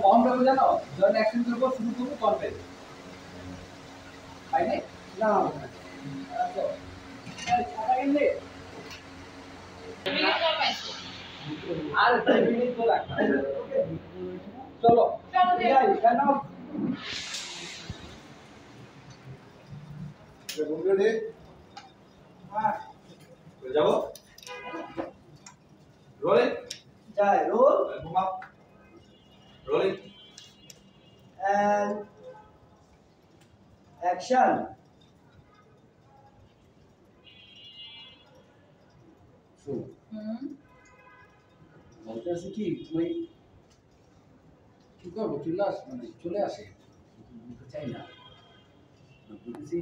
কম রাখবো জানো, যখন অ্যাকশন করবো শুরু করবো কনফেস তাই না? আর 2 মিনিট তো লাগবে। চলো যাই কেন রেডি হ্যাঁ যাবো রোলিং যাই রোল ঘুমা রোলিং and action শোনো বলতে আছে কি তুমি কি করবো চলে আসে বলতে চাই না বলতেছি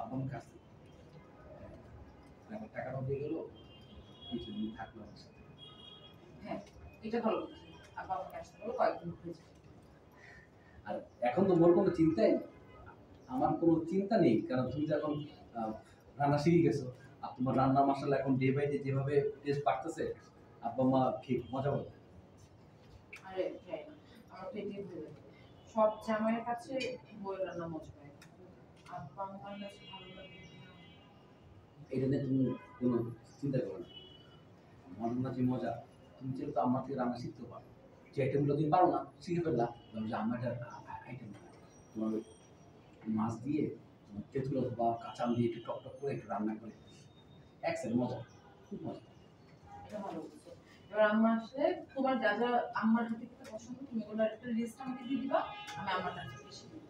আপনার কাছে টাকাটা দিয়ে গেল কিছুদিন থাকলো আমার সাথে। হ্যাঁ এটা ভালো বলছেন। আপা আমাকে আসতে বলো কয়েকদিন হয়ে যাবে। আর এখন তো মোর কোনো চিন্তাই নেই, আমার কোনো চিন্তা নেই, কারণ তুমি তো এখন রান্না শিখে গেছো আর তোমার রান্না মশলা এখন ডে বাই ডে যেভাবে টেস্ট বাড়তেছে আব্বা মা ঠিক মজা হবে। আরে যাই না, আমার তো এটাই ভুল লাগে। সব জামাইয়ের কাছে বউয়ের রান্না মজা পায়, আপা আমার কাছে ভালো লাগে না। এটা নিয়ে তুমি কোনো চিন্তা করো না, রান্না যে মজা তুমি চাইলে তো আমার থেকে রান্না শিখতে পারো, যে আইটেমগুলো তুমি পারো না শিখে ফেললা, যে আমার একটা আইটেম তোমার ওই মাছ দিয়ে তেঁতুল বা কাঁচা আম দিয়ে একটু টক টক করে একটু রান্না করে একসাথে মজা, খুব মজা। এটা ভালো বলছো। এবার আম্মা আসলে তোমার যা যা আম্মার হাতে খেতে পছন্দ তুমি ওগুলোর একটা লিস্ট আমাকে দিয়ে দিবা, আমি আমার কাছে বেশি দিব।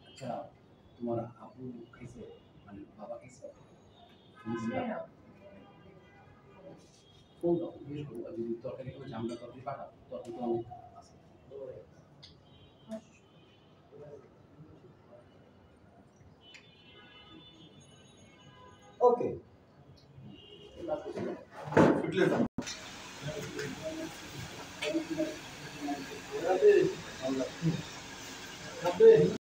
আচ্ছা তোমার আপু খাইছে, মানে বাবা খাইছে? তাই না? ফোন দাও জিজ্ঞেস করবো, আর যদি তরকারি করে জামটা তরকারি পাঠাও তখন তো অনেক আছে। ওকে ফিটলেস খাবে